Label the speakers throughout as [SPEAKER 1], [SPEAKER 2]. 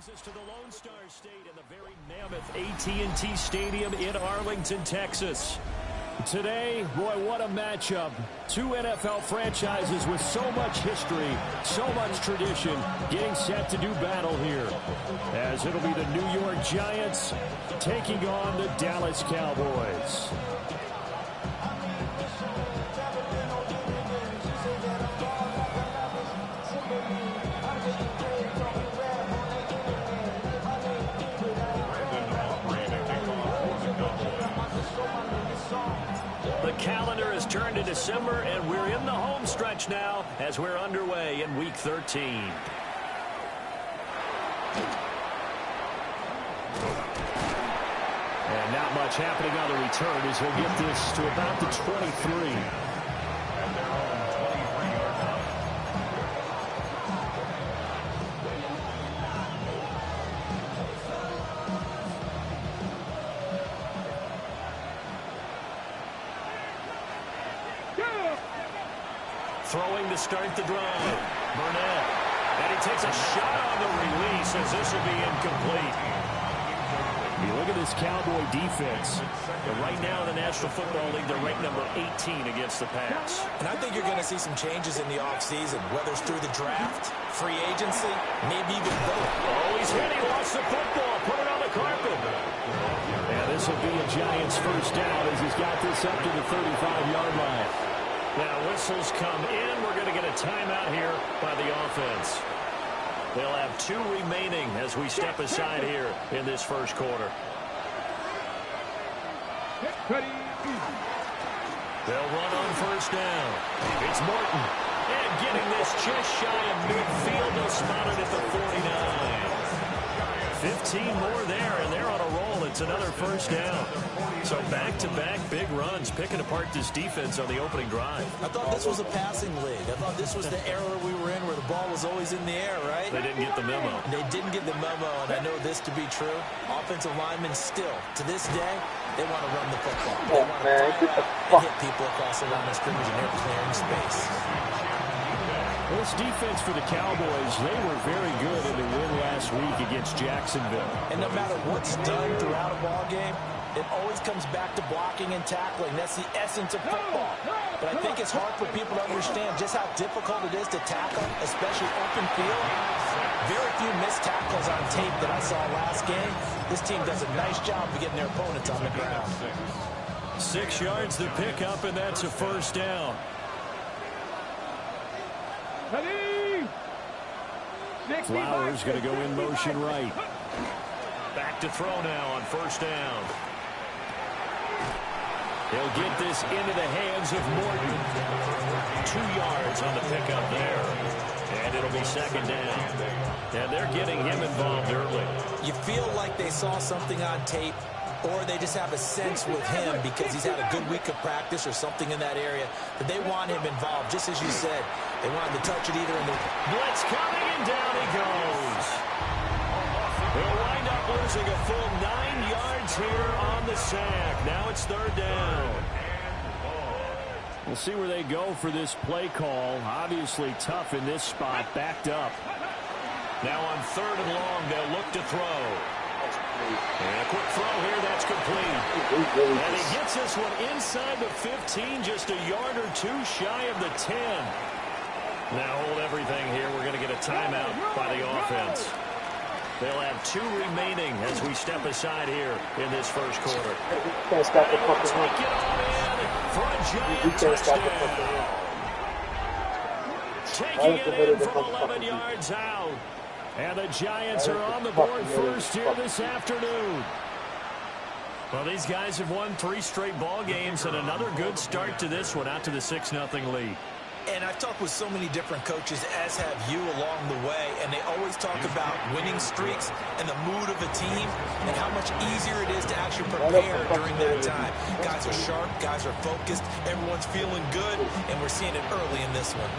[SPEAKER 1] Brings us to the Lone Star State in the very mammoth AT&T Stadium in Arlington, Texas. Today, boy, what a matchup. Two NFL franchises with so much history, so much tradition, getting set to do battle here. As it'll be the New York Giants taking on the Dallas Cowboys. The calendar has turned to December, and we're in the home stretch now as we're underway in Week 13. And not much happening on the return as he'll get this to about the 23. Throwing to start the drive. Burnett. And he takes a shot on the release as this will be incomplete. You look at this Cowboy defense. And right now in the National Football League, they're ranked number 18 against the pass.
[SPEAKER 2] And I think you're going to see some changes in the offseason, whether it's through the draft, free agency, maybe even both.
[SPEAKER 1] Oh, he's hit. He lost the football. Put it on the carpet. And this will be a Giants first down as he's got this up to the 35-yard line. Now whistles come in. We're going to get a timeout here by the offense. They'll have 2 remaining as we step aside here in this first quarter. They'll run on first down. It's Morton. And getting this just shy of midfield. They'll spot it at the 49. 15 more there, and they're on a roll. It's another first down. So back-to-back big runs, picking apart this defense on the opening drive.
[SPEAKER 2] I thought this was a passing league. I thought this was the era we were in where the ball was always in the air, right?
[SPEAKER 1] They didn't get the memo.
[SPEAKER 2] They didn't get the memo, and I know this to be true. Offensive linemen still, to this day, they want to run the football. They want to fire and hit people across the line of scrimmage, and they're clearing space.
[SPEAKER 1] This defense for the Cowboys, they were very good in the win last week against Jacksonville.
[SPEAKER 2] And no matter what's done throughout a ball game, it always comes back to blocking and tackling. That's the essence of football. But I think it's hard for people to understand just how difficult it is to tackle, especially open field. Very few missed tackles on tape that I saw last game. This team does a nice job of getting their opponents on the ground.
[SPEAKER 1] 6 yards to pick up, and that's a first down. Flowers going to go in motion right. Back to throw now on first down. He'll get this into the hands of Morton. 2 yards on the pickup there. And it'll be second down. And they're getting him involved early.
[SPEAKER 2] You feel like they saw something on tape, or they just have a sense with him because he's had a good week of practice or something in that area that they want him involved. Just as you said, they want him to touch it either in the...
[SPEAKER 1] Blitz coming, and down he goes. They'll wind up losing a full 9 yards here on the sack. Now it's third down. We'll see where they go for this play call. Obviously tough in this spot, backed up. Now on third and long, they'll look to throw. And a quick throw here, that's complete. And he gets this one inside the 15, just a yard or 2 shy of the 10. Now hold everything here. We're going to get a timeout by the offense. They'll have 2 remaining as we step aside here in this first quarter. Take it all in for a Giant touchdown. Taking it in from 11 yards out. And the Giants are on the board first here this afternoon. Well, these guys have won 3 straight ball games and another good start to this one, out to the 6-0 lead.
[SPEAKER 2] And I've talked with so many different coaches, as have you, along the way, and they always talk about winning streaks and the mood of a team and how much easier it is to actually prepare during that time. Guys are sharp, guys are focused, everyone's feeling good, and we're seeing it early in this one.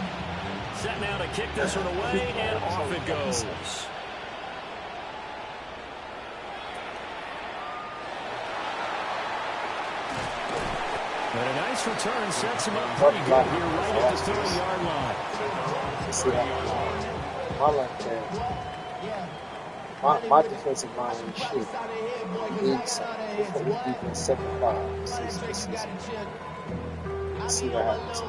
[SPEAKER 1] Set now to kick this one away, and off it goes. And a nice return sets him up pretty good here right at the 30-yard line.
[SPEAKER 3] My defensive line ain't shit. Needs something. Hopefully his defense 75. See what happens.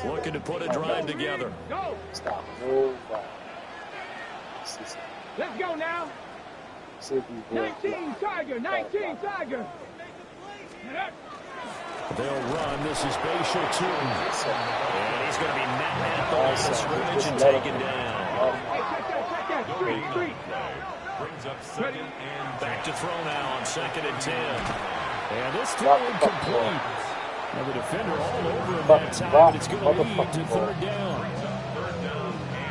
[SPEAKER 1] Looking to put a drive together.
[SPEAKER 3] Stop. No right.
[SPEAKER 4] Let's go now.
[SPEAKER 3] See if he's
[SPEAKER 4] 19 Tiger. 19 Tiger.
[SPEAKER 1] They'll run. This is Bashal 2. And he's going to be met at the line of scrimmage and taken down. Back to throw now on 2nd and 10. And this throw incomplete. Now the defender all over him that time, and it's going to lead to 3rd down.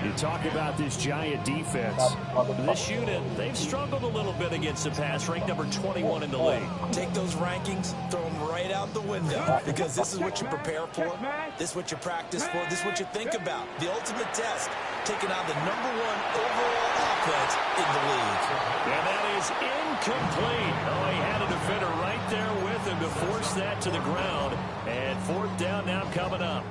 [SPEAKER 1] You talk about this Giant defense. This unit, they've struggled a little bit against the pass, ranked number 21 in the league.
[SPEAKER 2] Take those rankings, throw them right out the window, because this is what you prepare for, this is what you practice for, this is what you think about. The ultimate test, taking on the #1 overall offense in the league.
[SPEAKER 1] And that is incomplete. Oh, he had a defender right there with him to force that to the ground. And 4th down now coming up.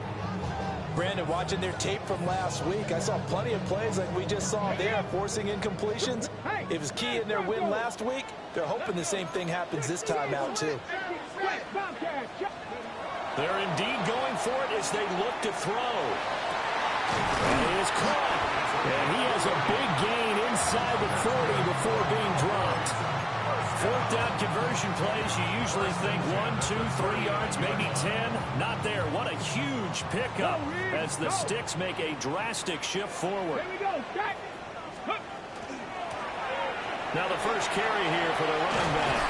[SPEAKER 2] Brandon, watching their tape from last week, I saw plenty of plays like we just saw there, forcing incompletions. It was key in their win last week. They're hoping the same thing happens this time out, too.
[SPEAKER 1] They're indeed going for it as they look to throw. And it is caught. And he has a big gain inside the 40 before being dropped. 4th down conversion plays, you usually think 1, 2, 3 yards, maybe 10. Not there. What a huge pickup as the Sticks make a drastic shift forward. Now the first carry here for the running back.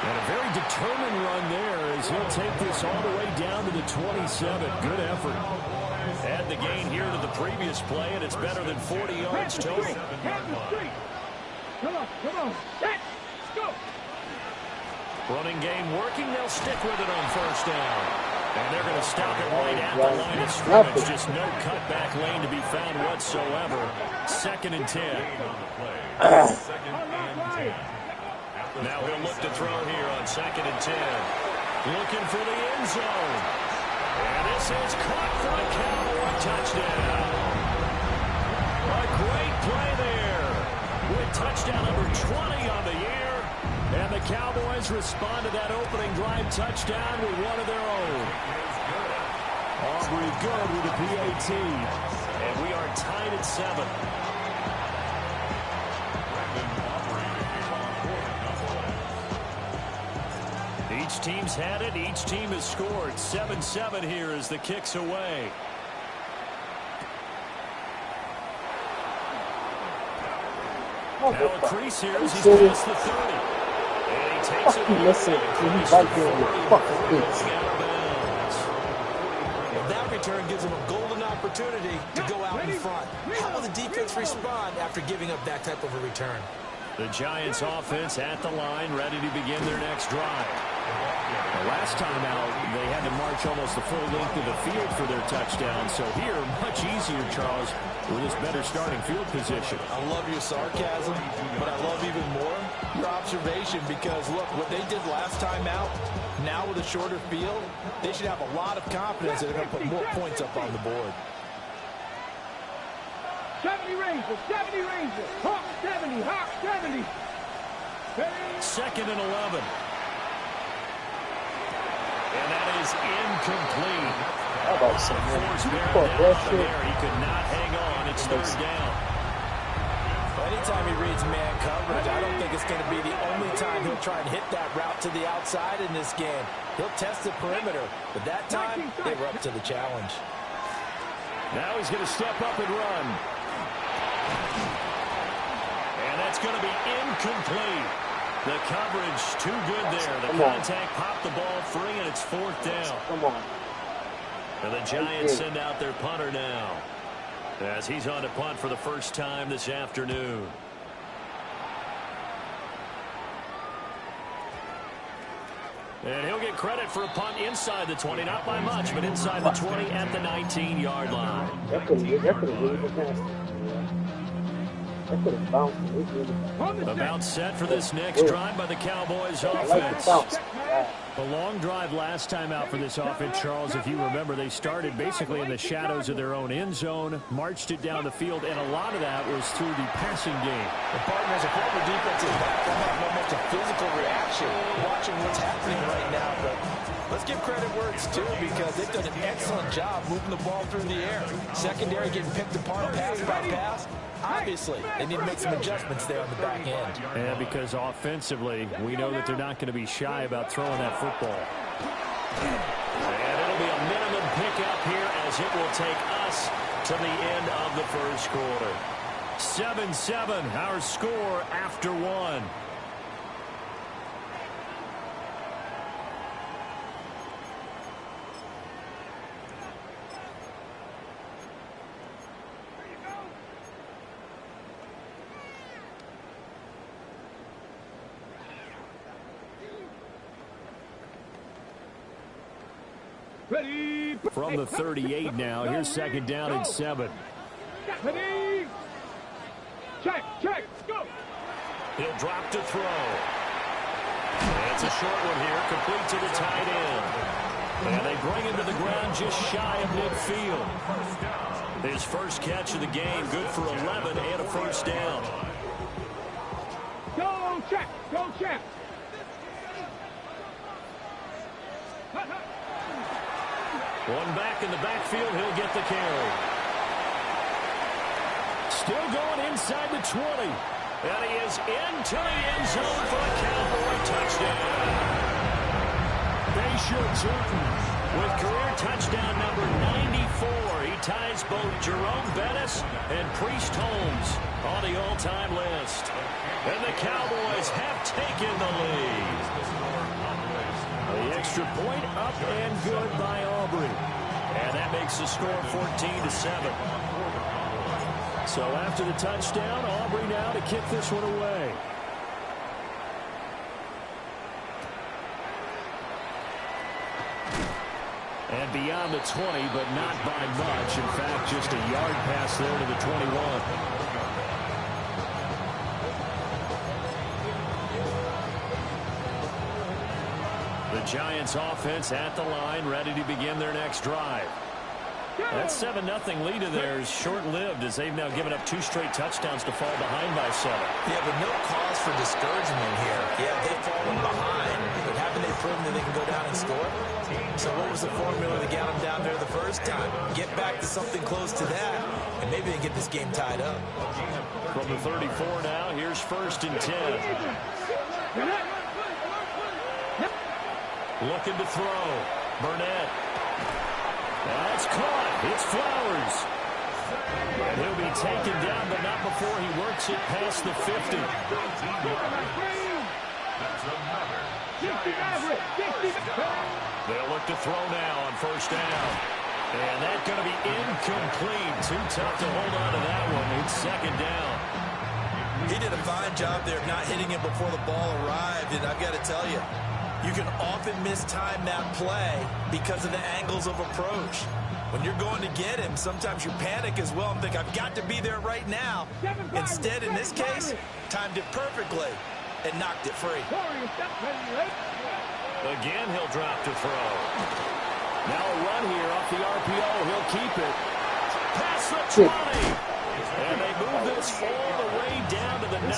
[SPEAKER 1] And a very determined run there as he'll take this all the way down to the 27. Good effort. Add the gain here to the previous play, and it's better than 40 yards total.
[SPEAKER 4] Come on. Let's go.
[SPEAKER 1] Running game working. They'll stick with it on 1st down. And they're going to stop it right at the line of scrimmage. Just no cutback lane to be found whatsoever. 2nd and 10. Now he'll look to throw here on 2nd and 10. Looking for the end zone. And this is caught for a Cowboy touchdown. A great play there. With touchdown number 20 on the year. And the Cowboys respond to that opening drive touchdown with one of their own. Aubrey good with the PAT. And we are tied at 7. Each team's had it. Each team has scored. 7-7 here as the kick's away. Now a crease here as he's past the 30. And he takes it.
[SPEAKER 3] Listen, he's right there in your fucking face.
[SPEAKER 2] That return gives them a golden opportunity to go out in front. How will the defense respond after giving up that type of a return?
[SPEAKER 1] The Giants offense at the line, ready to begin their next drive. The last time out, they had to march almost the full length of the field for their touchdown. So here, much easier, Charles, with this better starting field position.
[SPEAKER 2] I love your sarcasm, but I love even more your observation because, look, what they did last time out, now with a shorter field, they should have a lot of confidence that they're going to put more points up on the board.
[SPEAKER 4] 70 Rangers, 70 Rangers. Hawk 70, Hawk 70.
[SPEAKER 1] 2nd and 11. And that is incomplete.
[SPEAKER 3] How about some man?
[SPEAKER 1] He could not hang on. It's 3rd down.
[SPEAKER 2] Anytime he reads man coverage, I don't think it's going to be the only time he'll try and hit that route to the outside in this game. He'll test the perimeter, but that time they were up to the challenge.
[SPEAKER 1] Now he's going to step up and run. And that's going to be incomplete. The coverage too good there. The contact popped the ball free, and it's 4th down.
[SPEAKER 3] Come on.
[SPEAKER 1] And the Giants send out their punter now as he's on to punt for the first time this afternoon. And he'll get credit for a punt inside the 20, not by much, but inside the 20 at the 19-yard line.
[SPEAKER 3] That could have really been nasty. That could have bounced. It really
[SPEAKER 1] About set for this next drive by the Cowboys
[SPEAKER 3] I like the
[SPEAKER 1] offense.
[SPEAKER 3] bounce.
[SPEAKER 1] A long drive last time out for this offense, Charles. If you remember, they started basically in the shadows of their own end zone, marched it down the field, and a lot of that was through the passing game.
[SPEAKER 2] The partners, if former defensive back, they'll have almost a physical reaction watching what's happening right now. But let's give credit where it's due because they've done an excellent job moving the ball through the air. Secondary getting picked apart pass by pass. Obviously, they need to make some adjustments there on the back end.
[SPEAKER 1] And because offensively, we know that they're not going to be shy about throwing that football. And it'll be a minimum pickup here as it will take us to the end of the first quarter. 7-7, our score after one.
[SPEAKER 4] Ready.
[SPEAKER 1] From the 38 now, here's second down and 7.
[SPEAKER 4] Ready. Check, go.
[SPEAKER 1] He'll drop to throw. That's a short one here, complete to the tight end. And they bring him to the ground just shy of midfield. His first catch of the game, good for 11 and a first down.
[SPEAKER 4] Go check.
[SPEAKER 1] One back in the backfield, he'll get the carry. Still going inside the 20. And he is into the end zone for a Cowboy touchdown. Bayshaw Turton with career touchdown number 94. He ties both Jerome Bettis and Priest Holmes on the all-time list. And the Cowboys have taken the lead. The extra point up and good by Aubrey. And that makes the score 14-7. So after the touchdown, Aubrey now to kick this one away. And beyond the 20, but not by much. In fact, just a yard pass there to the 21. The Giants offense at the line, ready to begin their next drive. That 7-0 lead of theirs short-lived as they've now given up 2 straight touchdowns to fall behind by 7.
[SPEAKER 2] Yeah, but no cause for discouragement here. Yeah, they've fallen behind, but haven't they proven that they can go down and score? So what was the formula that got them down there the first time? Get back to something close to that, and maybe they get this game tied up.
[SPEAKER 1] From the 34 now, here's 1st and 10. Looking to throw. Burnett. That's caught. It's Flowers. And he'll be taken down, but not before he works it past the 50. They'll look to throw now on 1st down. And that's going to be incomplete. Too tough to hold on to that one. It's 2nd down.
[SPEAKER 2] He did a fine job there of not hitting it before the ball arrived, and I've got to tell you, you can often mistime that play because of the angles of approach. When you're going to get him, sometimes you panic as well and think, I've got to be there right now. Instead, in this case, timed it perfectly and knocked it free.
[SPEAKER 1] Again, he'll drop to throw. Now a run here off the RPO. He'll keep it. Past the 20. And they move this all the way down to the 9.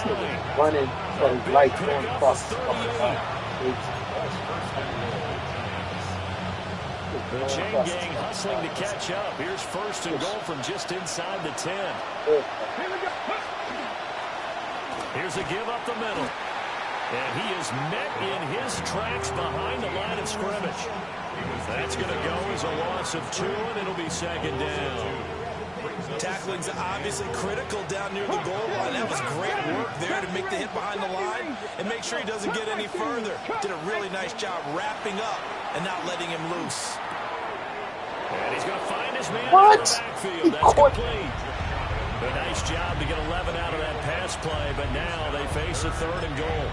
[SPEAKER 3] Running for his life going across the 38.
[SPEAKER 1] The chain gang hustling to catch up. Here's 1st and goal from just inside the 10. Here's a give up the middle. And he is met in his tracks behind the line of scrimmage. That's going to go as a loss of 2, and it'll be 2nd down.
[SPEAKER 2] Tackling's obviously critical down near the goal line. That was great work there to make the hit behind the line and make sure he doesn't get any further. Did a really nice job wrapping up and not letting him loose.
[SPEAKER 1] And he's going to find his man
[SPEAKER 3] What?
[SPEAKER 1] in the backfield. That's complete. A nice job to get 11 out of that pass play, but now they face a 3rd and goal.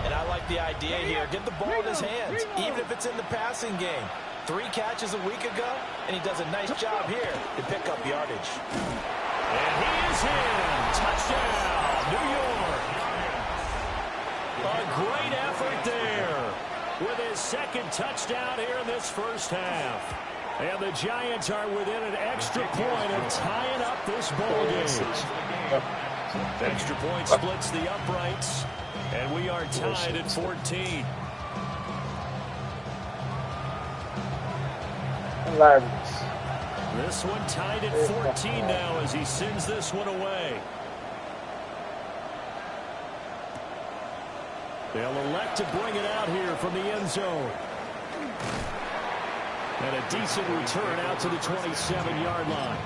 [SPEAKER 2] And I like the idea here. Get the ball in his hands, even if it's in the passing game. 3 catches a week ago, and he does a nice job here to pick up yardage.
[SPEAKER 1] And he is in. Touchdown. with his second touchdown here in this first half. And the Giants are within an extra point of tying up this ball game. Extra point splits the uprights, and we are tied at 14. This one tied at 14 now as he sends this one away. They'll elect to bring it out here from the end zone. And a decent return out to the 27-yard line.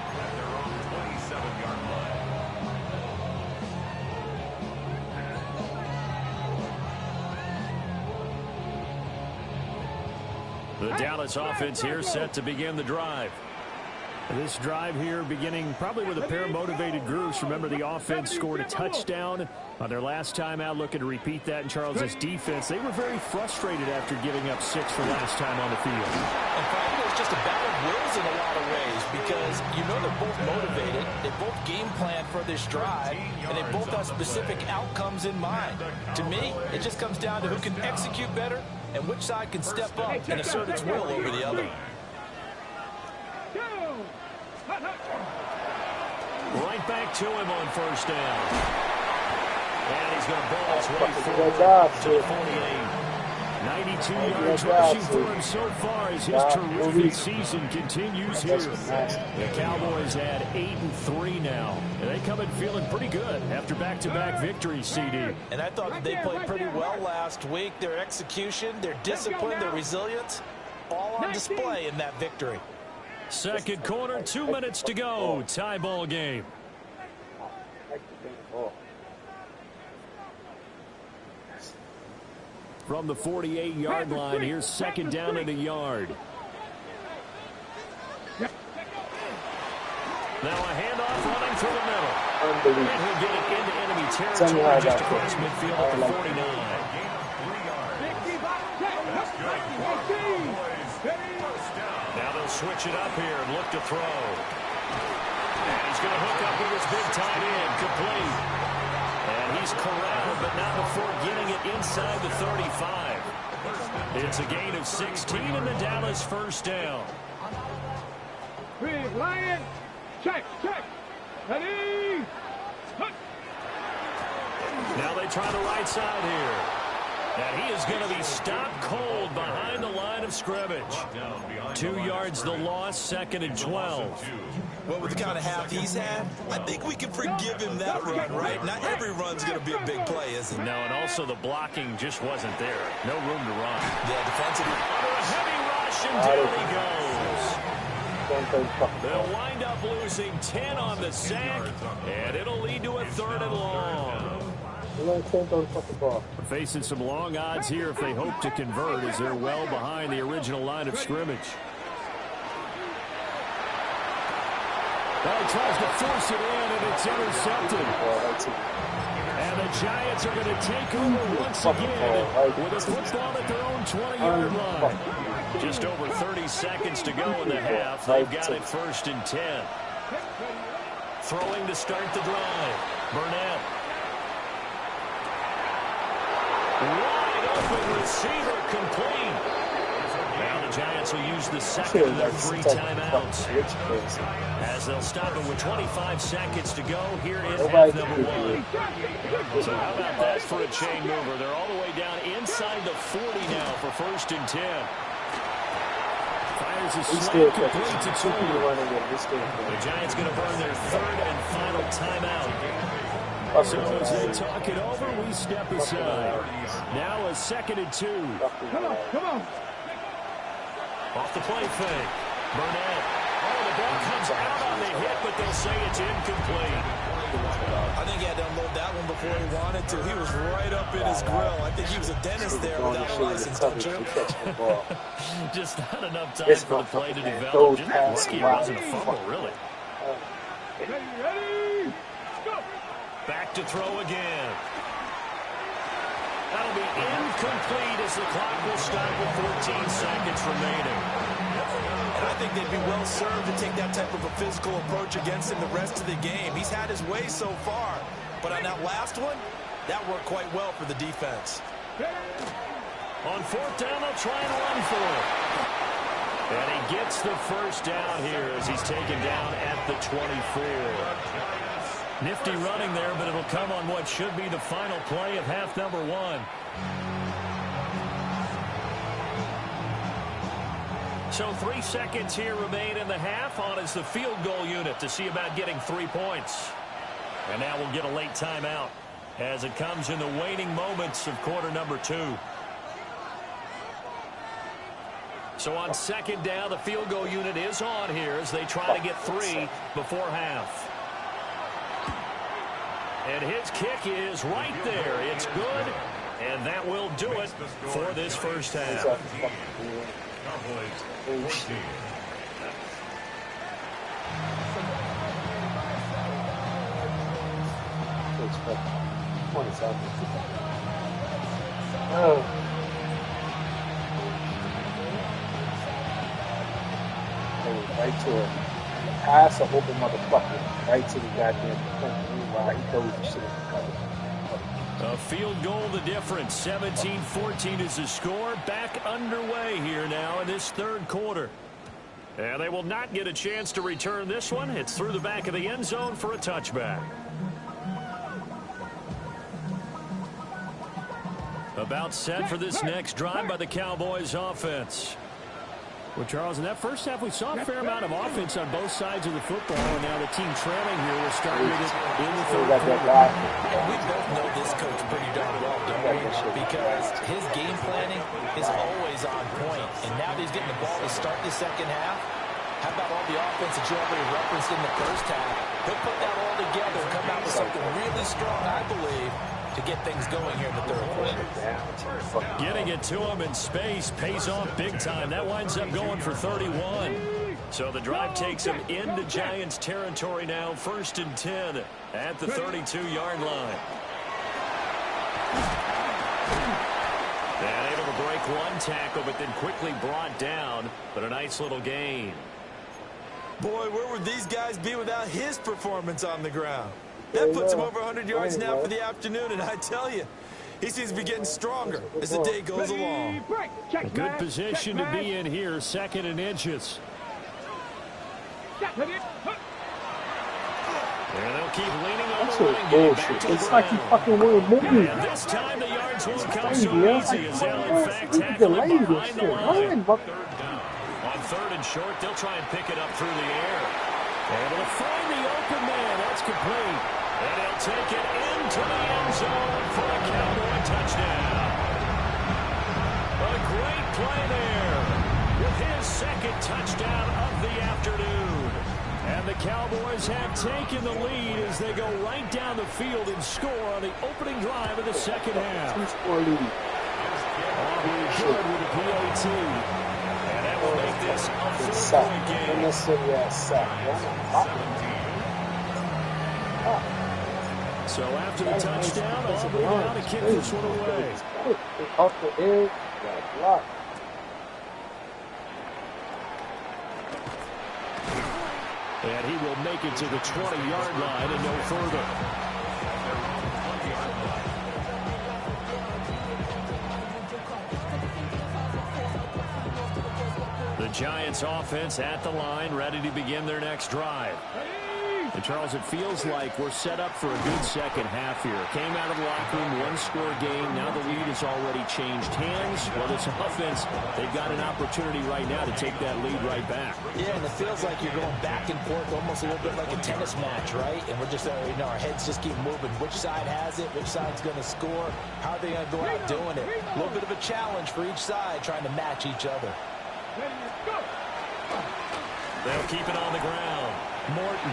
[SPEAKER 1] The Dallas offense here set to begin the drive. This drive here beginning probably with a pair of motivated groups. Remember, the offense scored a touchdown on their last time out, looking to repeat that in Charles' defense. They were very frustrated after giving up 6 for last time on the field.
[SPEAKER 2] And probably it's just a battle of wills in a lot of ways because you know they're both motivated. They both game plan for this drive, and they both have specific outcomes in mind. To me, it just comes down to who can execute better and which side can step up and assert its will over the other.
[SPEAKER 1] Right back to him on first down. And he's going to ball his way forward to the 48. 92 yards rushing for him so far as his terrific season continues here. The Cowboys had 8-3 now. And they come in feeling pretty good after back-to-back victories, CD.
[SPEAKER 2] And I thought they played pretty well last week. Their execution, their discipline, their resilience, all on display in that victory.
[SPEAKER 1] Second quarter, 2 minutes to go. Tie ball game. From the 48-yard line, here's second down and a yard. Now a handoff running through the middle. And he'll get it into enemy territory just across midfield at the 49. Now they'll switch it up here and look to throw. And he's going to hook up with his big tight end, complete. And he's corralled, but not before getting it inside the 35. It's a gain of 16 and the Dallas first down.
[SPEAKER 4] Big Lion, check, ready, hook.
[SPEAKER 1] Now they try the right side here. And he is going to be stopped cold behind the line of scrimmage. 2 yards the loss, second and 12.
[SPEAKER 2] Well, with the kind of half he's had, I think we can forgive him that run, right? Not every run's going to be a big play, is it?
[SPEAKER 1] No, and also the blocking just wasn't there. No room to run.
[SPEAKER 2] Yeah, defensively.
[SPEAKER 1] A heavy rush, and down he goes. They'll wind up losing 10 on the sack, and it'll lead to a third and long. We're facing some long odds here if they hope to convert, as they're well behind the original line of scrimmage. Well, he tries to force it in, and it's intercepted. And the Giants are going to take over once again with a football at their own 20-yard line. Just over 30 seconds to go in the half. They've got it first and 10. Throwing to start the drive. Burnett. Wide open receiver, complete. Now the Giants will use the second of their 3 timeouts as they'll stop it with 25 seconds to go here in half number 1. So how about that for a chain mover? They're all the way down inside the 40 now for first and 10. Fires a slant, completes it to the Giants going to burn their third and final timeout. So as they talk it over, we step aside. Now a second and 2.
[SPEAKER 4] Come on.
[SPEAKER 1] Off the play fake. Burnett. Oh, the ball comes out on the hit, but they'll say it's incomplete.
[SPEAKER 2] I think he had to unload that one before he wanted to. He was right up in his grill. I think he was a dentist there without a license, don't you?
[SPEAKER 1] Just not enough time for the play to develop. Just lucky it wasn't a fumble, really.
[SPEAKER 4] Ready, go.
[SPEAKER 1] Back to throw again. That'll be incomplete as the clock will stop with 14 seconds remaining.
[SPEAKER 2] And I think they'd be well served to take that type of a physical approach against him the rest of the game. He's had his way so far, but on that last one, that worked quite well for the defense.
[SPEAKER 1] On fourth down, they'll try and run for it. And he gets the first down here as he's taken down at the 24. Nifty running there, but it'll come on what should be the final play of half number one. So 3 seconds here remain in the half. On is the field goal unit to see about getting 3 points. And now we'll get a late timeout as it comes in the waning moments of quarter number 2. So on second down, the field goal unit is on here as they try to get 3 before half. And his kick is right there. It's good, and that will do it for this first half.
[SPEAKER 3] Right to a pass, a open motherfucker. Right to the goddamn point. Wow, he thought he should have covered.
[SPEAKER 1] A field goal the difference. 17-14 is the score. Back underway here now in this third quarter. And they will not get a chance to return this one. It's through the back of the end zone for a touchback. About set for this next drive by the Cowboys offense. Well, Charles, in that first half, we saw a fair amount of offense on both sides of the football, and now the team trailing here will start with it in the third quarter.
[SPEAKER 2] And we both know this coach pretty darn well, don't we? Because his game planning is always on point, and now that he's getting the ball to start the second half, how about all the offense that you already referenced in the first half? He'll put that all together and come out with something really strong, I believe, to get things going here in the third quarter.
[SPEAKER 1] Getting it to him in space pays off big time. That winds up going for 31. So the drive takes him into Giants territory now. 1st and 10 at the 32-yard line. And able to break one tackle, but then quickly brought down. But a nice little gain.
[SPEAKER 2] Boy, where would these guys be without his performance on the ground? That puts him over 100 yards now for the afternoon, and I tell you, he seems to be getting stronger as the day goes along.
[SPEAKER 1] A good position to be in here, 2nd and inches.
[SPEAKER 3] That's
[SPEAKER 1] And they'll keep leaning on the
[SPEAKER 3] some
[SPEAKER 1] running game.
[SPEAKER 3] bullshit. It's like he fucking wouldn't move.
[SPEAKER 1] And this time the yards won't come so easy as they'll in fact tackle him behind the line. On 3rd and short, they'll try and pick it up through the air. Able to find the open man. That's complete. And he'll take it into the end zone for a Cowboy touchdown. A great play there with his 2nd touchdown of the afternoon. And the Cowboys have taken the lead as they go right down the field and score on the opening drive of the second half. Aubrey good with the PAT. And that will make this a 4-point game. So after the touchdown, Aubrey now to kick this one away.
[SPEAKER 3] Off the edge, got blocked.
[SPEAKER 1] And he will make it to the 20-yard line and no further. The Giants offense at the line, ready to begin their next drive. And Charles, it feels like we're set up for a good second half here. Came out of the locker room, one-score game. Now the lead has already changed hands. Well, this offense, they've got an opportunity right now to take that lead right back.
[SPEAKER 2] Yeah, and it feels like you're going back and forth almost a little bit like a tennis match, right? And we're just, our heads just keep moving. Which side has it? Which side's going to score? How are they going to go out doing it? A little bit of a challenge for each side trying to match each other.
[SPEAKER 1] They'll keep it on the ground. Morton.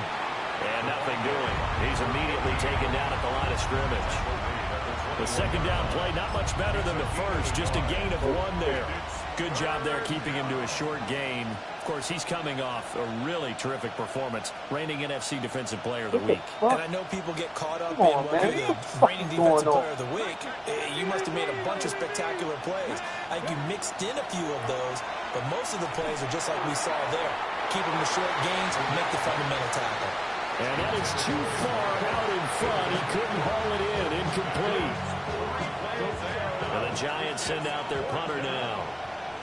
[SPEAKER 1] And nothing doing. He's immediately taken down at the line of scrimmage. The second down play, not much better than the first. Just a gain of 1 there. Good job there keeping him to a short gain. Of course, he's coming off a really terrific performance. Reigning NFC Defensive Player of the Week.
[SPEAKER 2] And I know people get caught up in what the reigning Defensive Player of the Week. You must have made a bunch of spectacular plays. I think you mixed in a few of those, but most of the plays are just like we saw there. Keep them to short gains and make the fundamental tackle.
[SPEAKER 1] And that is too far out in front. He couldn't haul it in. Incomplete. And the Giants send out their punter now,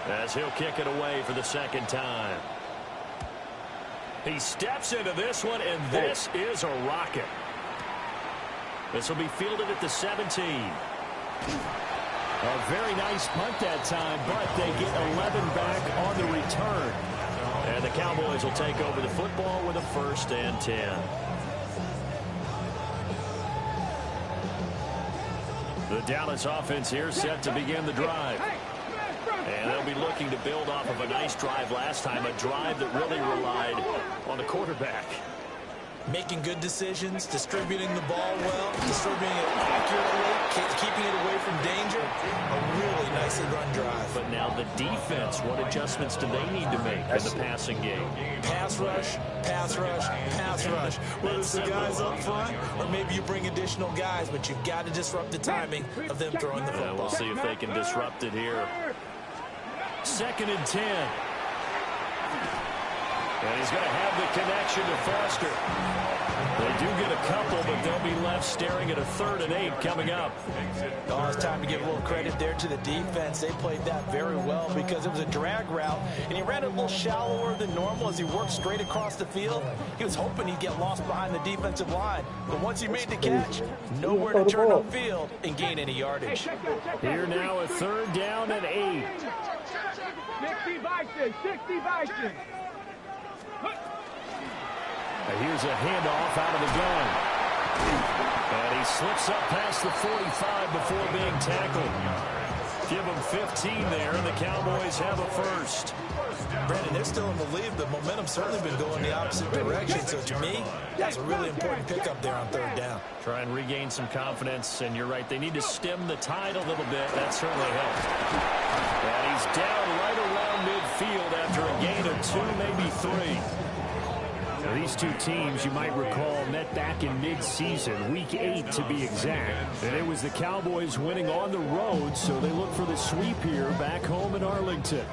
[SPEAKER 1] as he'll kick it away for the second time. He steps into this one, and this is a rocket. This will be fielded at the 17.
[SPEAKER 5] A very nice punt that time, but they get 11 back on the return.
[SPEAKER 1] And the Cowboys will take over the football with a 1st and 10. The Dallas offense here set to begin the drive. And they'll be looking to build off of a nice drive last time, a drive that really relied on the quarterback.
[SPEAKER 2] Making good decisions, distributing the ball well, distributing it accurately, keeping it away from danger. A really nicely run drive.
[SPEAKER 1] But now the defense, what adjustments do they need to make in the passing game?
[SPEAKER 2] Pass rush, pass rush, pass rush. Whether it's the guys up front or maybe you bring additional guys, but you've got to disrupt the timing of them throwing the football.
[SPEAKER 1] We'll see if they can disrupt it here. 2nd and 10. And he's going to have the connection to Foster. They do get a couple, but they'll be left staring at a 3rd and 8 coming up.
[SPEAKER 2] Oh, it's time to give a little credit there to the defense. They played that very well because it was a drag route, and he ran it a little shallower than normal as he worked straight across the field. He was hoping he'd get lost behind the defensive line, but once he made the catch, nowhere to turn upfield and gain any yardage.
[SPEAKER 1] Here now, a 3rd down and 8.
[SPEAKER 4] 60 Vikings, 60 Vikings.
[SPEAKER 1] Here's a handoff out of the gun. And he slips up past the 45 before being tackled. Give him 15 there, and the Cowboys have a 1st.
[SPEAKER 2] Brandon, they're still in the lead, but momentum's certainly been going the opposite direction. So to me, that's a really important pickup there on 3rd down.
[SPEAKER 1] Try and regain some confidence, and you're right, they need to stem the tide a little bit. That certainly helps. And he's down right around midfield after a gain of 2, maybe 3.
[SPEAKER 5] Now, these two teams, you might recall, met back in mid-season, week 8 to be exact. And it was the Cowboys winning on the road, so they look for the sweep here back home in Arlington.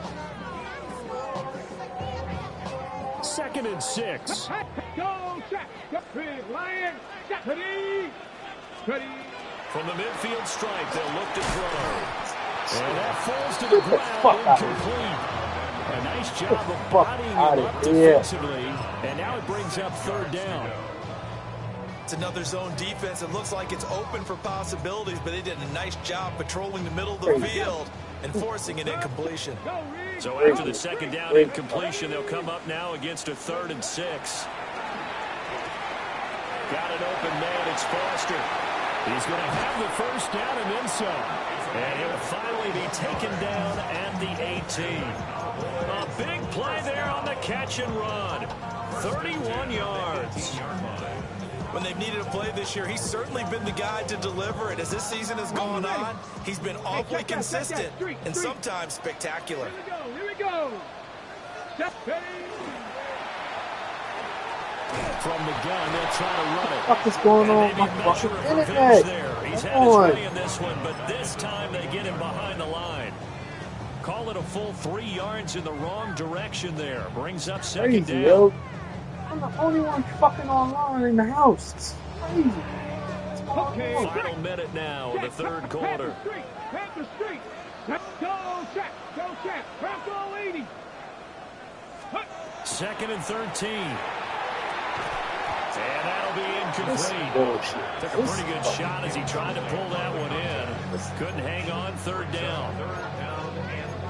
[SPEAKER 5] 2nd and 6.
[SPEAKER 4] Go, check. Lion,
[SPEAKER 1] From the midfield stripe, they'll look to throw. And that falls to the ground, incomplete. A nice job of bodying him up defensively, and now it brings up 3rd down.
[SPEAKER 2] It's another zone defense. It looks like it's open for possibilities, but they did a nice job patrolling the middle of the field and forcing an incompletion.
[SPEAKER 1] So after the 2nd down incompletion, they'll come up now against a 3rd and 6. Got an open man. It's Foster. He's going to have the 1st down and then some. And he'll finally be taken down at the 18. A big play there on the catch and run. 31 yards.
[SPEAKER 2] When they've needed a play this year, he's certainly been the guy to deliver it. As this season has gone on, he's been awfully consistent and sometimes spectacular.
[SPEAKER 4] Here we go.
[SPEAKER 1] From the gun, they'll try to run it.
[SPEAKER 3] What is going on?
[SPEAKER 1] My fucking internet. He's had his way in this one, but this time they get him behind the line. Call it a full 3 yards in the wrong direction there. Brings up 2nd down.
[SPEAKER 3] Yo. I'm the only one fucking online in the house. It's crazy.
[SPEAKER 4] Okay.
[SPEAKER 1] Final minute now in the 3rd quarter.
[SPEAKER 4] Panther Street. Go check. Go check. Bronco 80.
[SPEAKER 1] 2nd and 13. And that'll be incomplete. Took a pretty good shot as he tried to pull that one in. Couldn't hang on. 3rd down.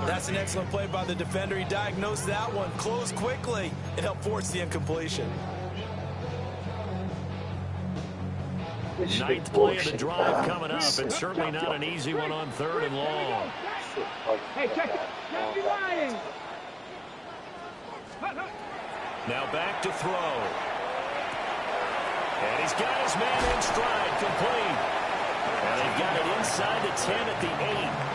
[SPEAKER 2] That's an excellent play by the defender. He diagnosed that one, closed quickly, and helped force the incompletion.
[SPEAKER 1] 9th play of the drive coming up, and certainly not an easy one on 3rd and long.
[SPEAKER 4] Hey, check it. Lying.
[SPEAKER 1] Now back to throw. And he's got his man in stride, complete. And they've got it inside the 10 at the 8.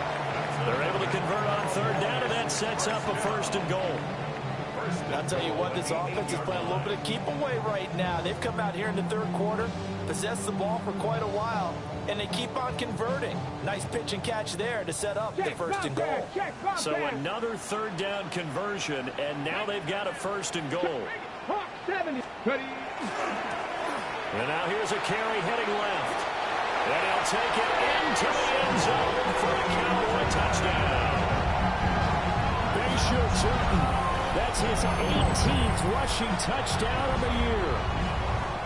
[SPEAKER 1] They're able to convert on 3rd down, and that sets up a 1st and goal.
[SPEAKER 2] I'll tell you what, this offense is playing a little bit of keep away right now. They've come out here in the 3rd quarter, possessed the ball for quite a while, and they keep on converting. Nice pitch and catch there to set up the 1st and goal.
[SPEAKER 1] So another 3rd down conversion, and now they've got a 1st and goal. And now here's a carry heading left. And he'll will take it into the end zone for a Cowboy touchdown.
[SPEAKER 5] Bayshaw Turton. That's his 18th rushing touchdown of the year.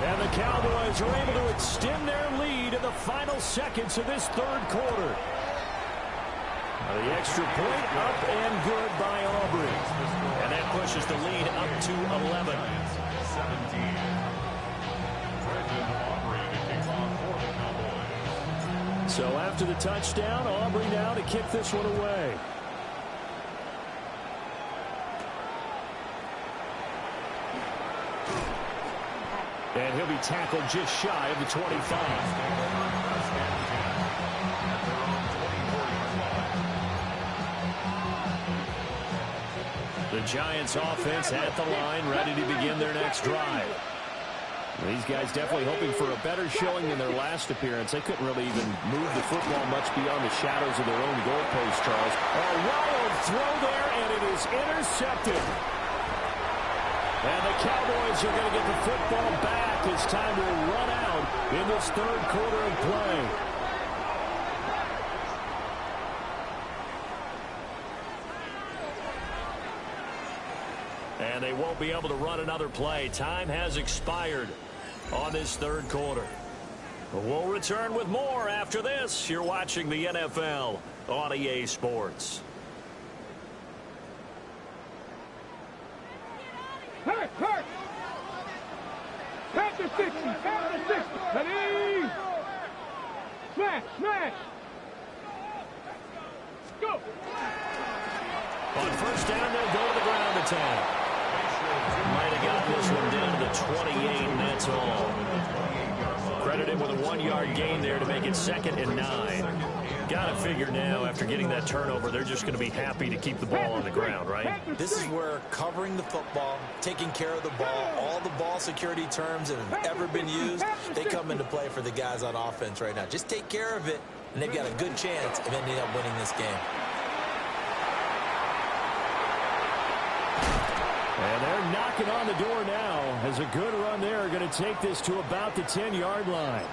[SPEAKER 5] And the Cowboys are able to extend their lead in the final seconds of this third quarter. The extra point up and good by Aubrey.
[SPEAKER 1] And that pushes the lead up to 11.
[SPEAKER 5] So after the touchdown, Aubrey now to kick this one away. And he'll be tackled just shy of the 25.
[SPEAKER 1] The Giants offense at the line, ready to begin their next drive.
[SPEAKER 5] These guys definitely hoping for a better showing than their last appearance. They couldn't really even move the football much beyond the shadows of their own goalpost, Charles.
[SPEAKER 1] A wild throw there, and it is intercepted.
[SPEAKER 5] And the Cowboys are going to get the football back as time will run out in this third quarter of play.
[SPEAKER 1] And they won't be able to run another play. Time has expired on this third quarter. We'll return with more after this. You're watching the NFL on EA Sports.
[SPEAKER 4] Hurt, hurt. Count to 60, count to 60. Ready? Smash, smash. Go.
[SPEAKER 1] On first down, they'll go to the ground attack. Might have gotten this one down to the 28, and that's all. Credited with a 1-yard gain there to make it 2nd and 9. Got to figure now, after getting that turnover, they're just going to be happy to keep the ball on the ground, right?
[SPEAKER 2] This is where covering the football, taking care of the ball, all the ball security terms that have ever been used, they come into play for the guys on offense right now. Just take care of it, and they've got a good chance of ending up winning this game.
[SPEAKER 5] And they're knocking on the door now as a good run there are going to take this to about the 10-yard line.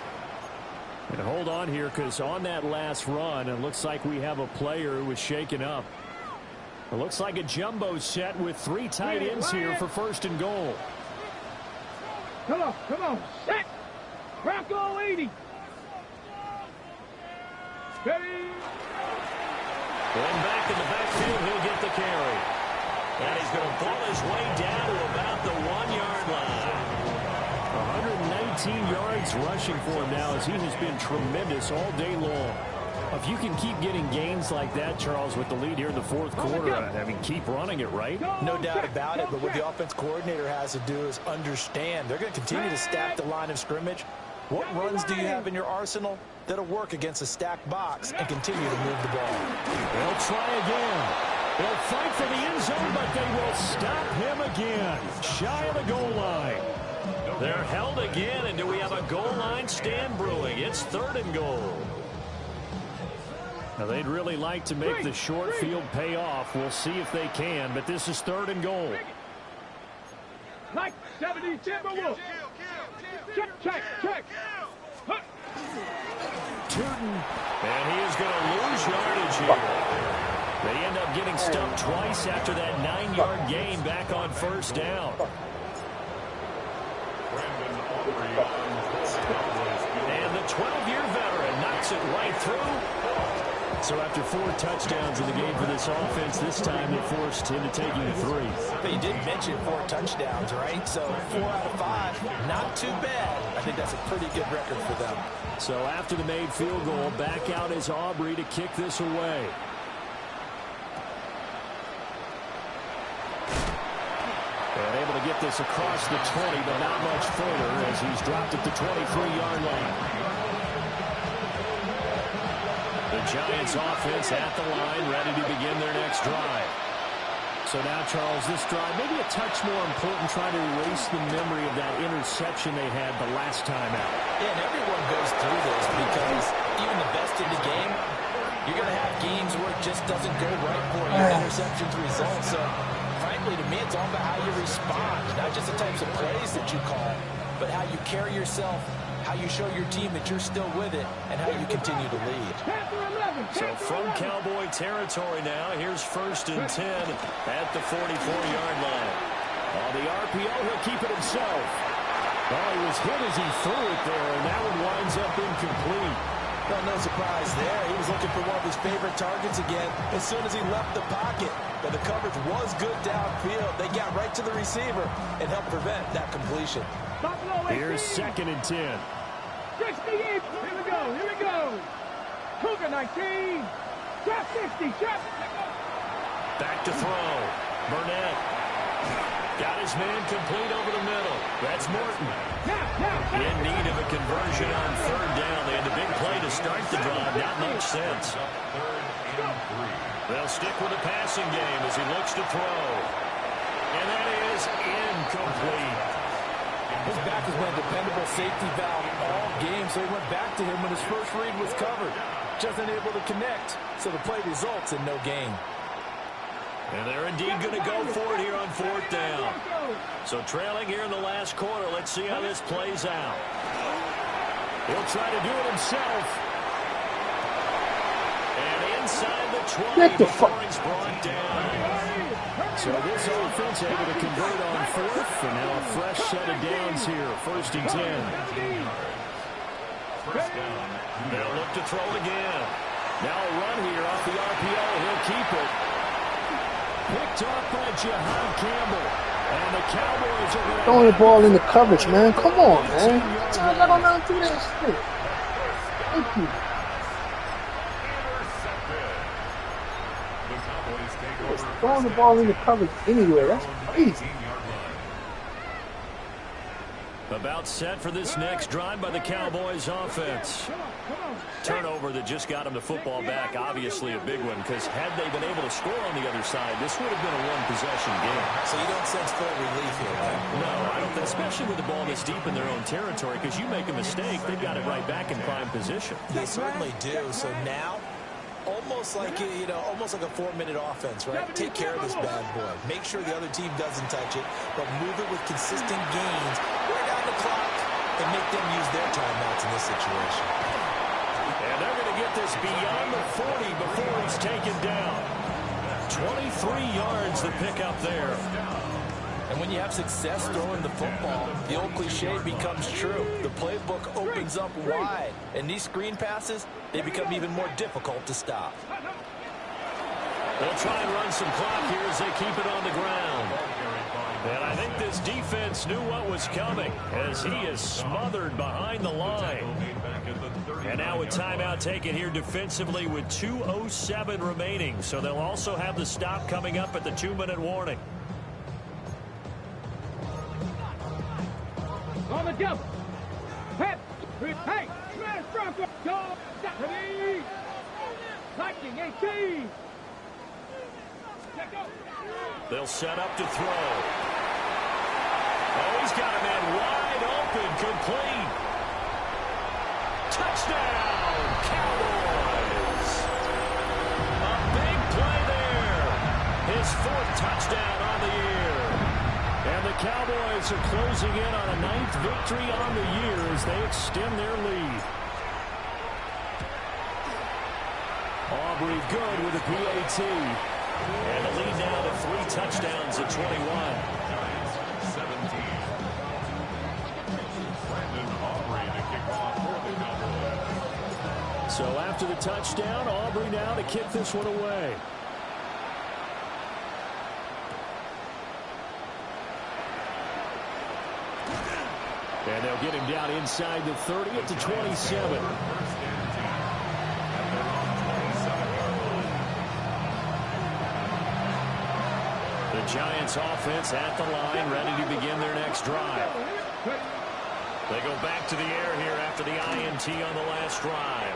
[SPEAKER 5] And hold on here, because on that last run, it looks like we have a player who was shaken up. It looks like a jumbo set with 3 tight ends here for 1st and goal.
[SPEAKER 4] Come on, come on. Set. Bronco 80. Steady.
[SPEAKER 1] Going back in the backfield, he'll get the carry. And he's going to pull his way down to about the 1-yard line.
[SPEAKER 5] 119 yards rushing for him now, as he has been tremendous all day long. If you can keep getting gains like that, Charles, with the lead here in the fourth quarter, I mean, keep running it, right?
[SPEAKER 2] No doubt about it, but what the offense coordinator has to do is understand they're going to continue to stack the line of scrimmage. What runs do you have in your arsenal that'll work against a stacked box and continue to move the ball?
[SPEAKER 5] They'll try again. They'll fight for the end zone, but they will stop him again. Shy of the goal line.
[SPEAKER 1] They're held again, and do we have a goal line stand brewing? It's 3rd and goal.
[SPEAKER 5] Now, they'd really like to make the short field pay off. We'll see if they can, but this is 3rd and goal.
[SPEAKER 4] Like 70 Timberwolves. Check, check, check.
[SPEAKER 5] Turton.
[SPEAKER 1] And he is going to lose yardage here. They end up getting stumped twice after that 9-yard gain back on 1st down. And the 12-year veteran knocks it right through.
[SPEAKER 5] So after 4 touchdowns in the game for this offense, this time they forced into taking the 3.
[SPEAKER 2] But you did mention 4 touchdowns, right? So 4 out of 5, not too bad. I think that's a pretty good record for them.
[SPEAKER 5] So after the made field goal, back out is Aubrey to kick this away. And able to get this across the 20, but not much further as he's dropped at the 23-yard line.
[SPEAKER 1] The Giants offense at the line, ready to begin their next drive.
[SPEAKER 5] So now, Charles, this drive, maybe a touch more important, trying to erase the memory of that interception they had the last time out.
[SPEAKER 2] Yeah, and everyone goes through this because even the best in the game, you're going to have games where it just doesn't go right for you. Interceptions result. So, frankly, to me, it's all about how you respond, not just the types of plays that you call, but how you carry yourself how you show your team that you're still with it, and how you continue to lead.
[SPEAKER 1] So from Cowboy territory now, here's 1st and 10 at the 44-yard line.
[SPEAKER 5] On the RPO, he'll keep it himself. Well, he was hit as he threw it there, and that one winds up incomplete.
[SPEAKER 2] Well, no surprise there. He was looking for one of his favorite targets again as soon as he left the pocket. But the coverage was good downfield. They got right to the receiver and helped prevent that completion.
[SPEAKER 5] Here's 2nd and 10.
[SPEAKER 4] 68. Here we go. Here we go. Cougar 19. Shot 60. Shot.
[SPEAKER 1] Back to throw. Burnett. Got his man complete over the middle. That's Morton. In need of a conversion on 3rd down. They had a big play to start the drive. Not much sense. They'll stick with the passing game as he looks to throw. And that is incomplete.
[SPEAKER 2] His back has been a dependable safety valve all game, so he went back to him when his first read was covered. Just unable to connect, so the play results in no gain.
[SPEAKER 1] And they're indeed going to go for it here on 4th down. So trailing here in the last quarter. Let's see how this plays out.
[SPEAKER 5] He'll try to do it himself.
[SPEAKER 1] And inside the 20
[SPEAKER 3] Get the
[SPEAKER 1] before he's brought down.
[SPEAKER 5] So this offense able to convert on 4th, and now a fresh set of downs here. 1st and 10.
[SPEAKER 1] They'll look to throw again.
[SPEAKER 5] Now a run here off the RPO. He'll keep it. Picked off by Jahan Campbell. And the Cowboys are going to...
[SPEAKER 3] Throwing the ball in the coverage, man. Come on, man. I don't know how to do that shit. Thank you. Just throwing the ball in the coverage anywhere. That's crazy.
[SPEAKER 1] About set for this next drive by the Cowboys offense. Turnover that just got him the football back. Obviously a big one, because had they been able to score on the other side, this would have been a one-possession game.
[SPEAKER 2] So you don't sense full relief here, man?
[SPEAKER 1] No, I don't, especially with the ball this deep in their own territory, because you make a mistake, they've got it right back in prime position.
[SPEAKER 2] They certainly do. So now, almost like almost like a 4-minute offense, right? Take care of this bad boy. Make sure the other team doesn't touch it, but move it with consistent gains. Wear down the clock and make them use their timeouts in this situation.
[SPEAKER 1] And they're going to get this beyond the 40 before he's taken down. 23 yards to pick up there.
[SPEAKER 2] And when you have success throwing the football, the old cliche becomes true. The playbook opens up wide, and these screen passes, they become even more difficult to stop.
[SPEAKER 1] They'll try and run some clock here as they keep it on the ground. And I think this defense knew what was coming as he is smothered behind the line. And now a timeout taken here defensively with 2:07 remaining. So they'll also have the stop coming up at the 2-minute warning.
[SPEAKER 4] On the jump. Pep. Hey. Smash Bronco. Go. Ready. Lightning 18.
[SPEAKER 1] They'll set up to throw. Oh, he's got a man wide open, complete. Touchdown, Cowboys. A big play there. His 4th touchdown on the year.
[SPEAKER 5] And the Cowboys are closing in on a 9th victory on the year as they extend their lead. Aubrey good with a PAT.
[SPEAKER 1] And the lead now to 3 touchdowns at 21.
[SPEAKER 5] So after the touchdown, Aubrey now to kick this one away. And they'll get him down inside the 30 at the 27.
[SPEAKER 1] The Giants offense at the line, ready to begin their next drive. They go back to the air here after the INT on the last drive.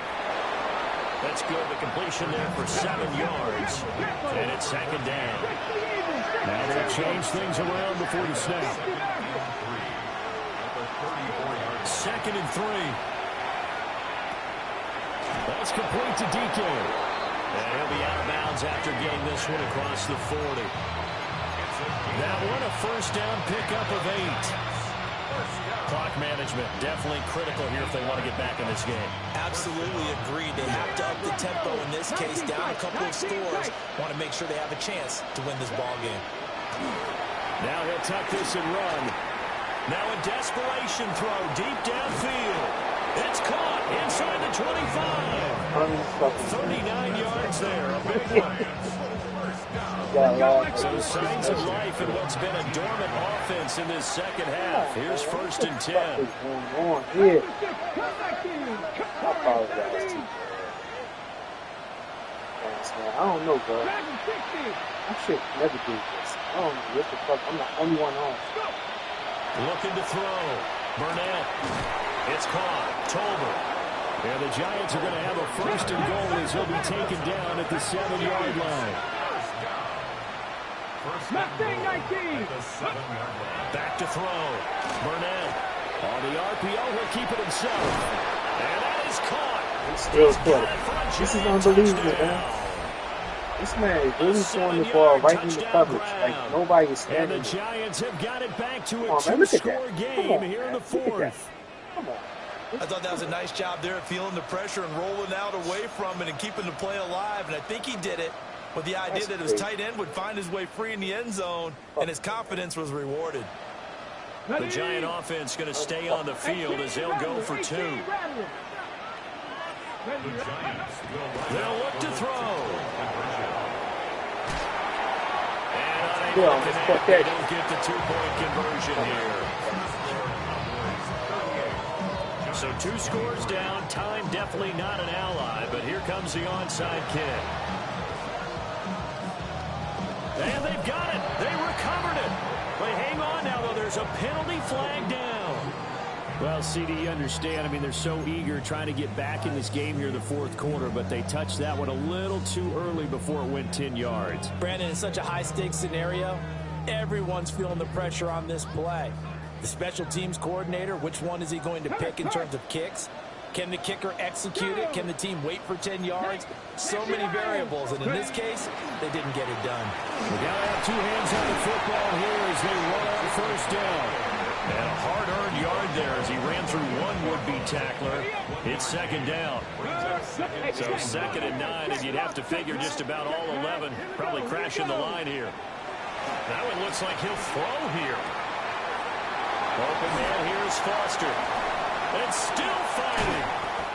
[SPEAKER 1] That's good. The completion there for 7 yards. And it's 2nd down.
[SPEAKER 5] Now they'll change things around before the snap.
[SPEAKER 1] 2nd and 3.
[SPEAKER 5] That's complete to DK.
[SPEAKER 1] And he'll be out of bounds after getting this one across the 40. Now what a 1st down pickup of 8. Clock management, definitely critical here if they want to get back in this game.
[SPEAKER 2] Absolutely agreed. They have to up the tempo in this case, down a couple of scores. Want to make sure they have a chance to win this ball game.
[SPEAKER 1] Now he'll tuck this and run. Now a desperation throw deep downfield. It's caught inside the 25. 39 yards there, a big one. So signs of life in what's been a dormant offense in this second half. Here's 1st and 10.
[SPEAKER 3] What is going on here? I apologize. I don't know, bro. I should never do this. I don't know what the fuck. I'm the only one on.
[SPEAKER 1] Looking to throw. Burnett. It's caught. Tolbert. And the Giants are going to have a 1st and goal as he'll be taken down at the 7-yard line. Back to throw. Burnett. On the RPO, he'll keep it himself. And that is caught.
[SPEAKER 3] Still caught. This is unbelievable, man. This man is really throwing the ball right into coverage. Like, nobody is standing.
[SPEAKER 1] And the Giants have got it back to a 2-score game here in the 4th.
[SPEAKER 3] Come on.
[SPEAKER 2] I thought that was a nice job there, feeling the pressure and rolling out away from it and keeping the play alive. And I think he did it with the idea that his tight end would find his way free in the end zone, and his confidence was rewarded.
[SPEAKER 1] The Giant offense going to stay on the field as they'll go for 2. They'll look to throw. And unable to connect. They don't get the 2-point conversion here. So 2 scores down. Time definitely not an ally, but here comes the onside kick. And they've got it. They recovered it. But hang on now, though. There's a penalty flag down.
[SPEAKER 5] Well, CD, you understand. I mean, they're so eager trying to get back in this game here in the 4th quarter, but they touched that one a little too early before it went 10 yards.
[SPEAKER 2] Brandon, in such a high-stakes scenario, everyone's feeling the pressure on this play. The special teams coordinator, which one is he going to pick in terms of kicks? Can the kicker execute it? Can the team wait for 10 yards? So many variables, and in this case, they didn't get it done.
[SPEAKER 5] They got to have 2 hands on the football here as they run on 1st down.
[SPEAKER 1] And a hard-earned yard there as he ran through one would-be tackler. It's 2nd down. So 2nd and 9, and you'd have to figure just about all 11 probably crashing the line here. Now it looks like he'll throw here. Open man here is Foster. And still fighting.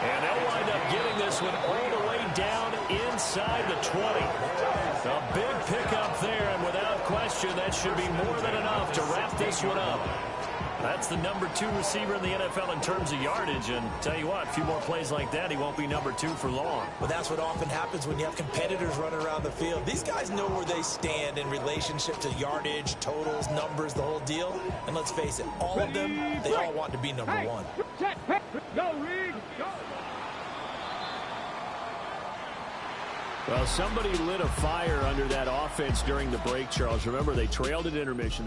[SPEAKER 1] And they'll wind up getting this one all the way down inside the 20. A big pickup there, and without question, that should be more than enough to wrap this one up. That's the number 2 receiver in the NFL in terms of yardage, and tell you what, a few more plays like that, he won't be number 2 for long.
[SPEAKER 2] Well, that's what often happens when you have competitors running around the field. These guys know where they stand in relationship to yardage, totals, numbers, the whole deal. And let's face it, all of them, they all want to be number 1.
[SPEAKER 4] Go, Reed. Go.
[SPEAKER 5] Well, somebody lit a fire under that offense during the break, Charles. Remember, they trailed at intermission.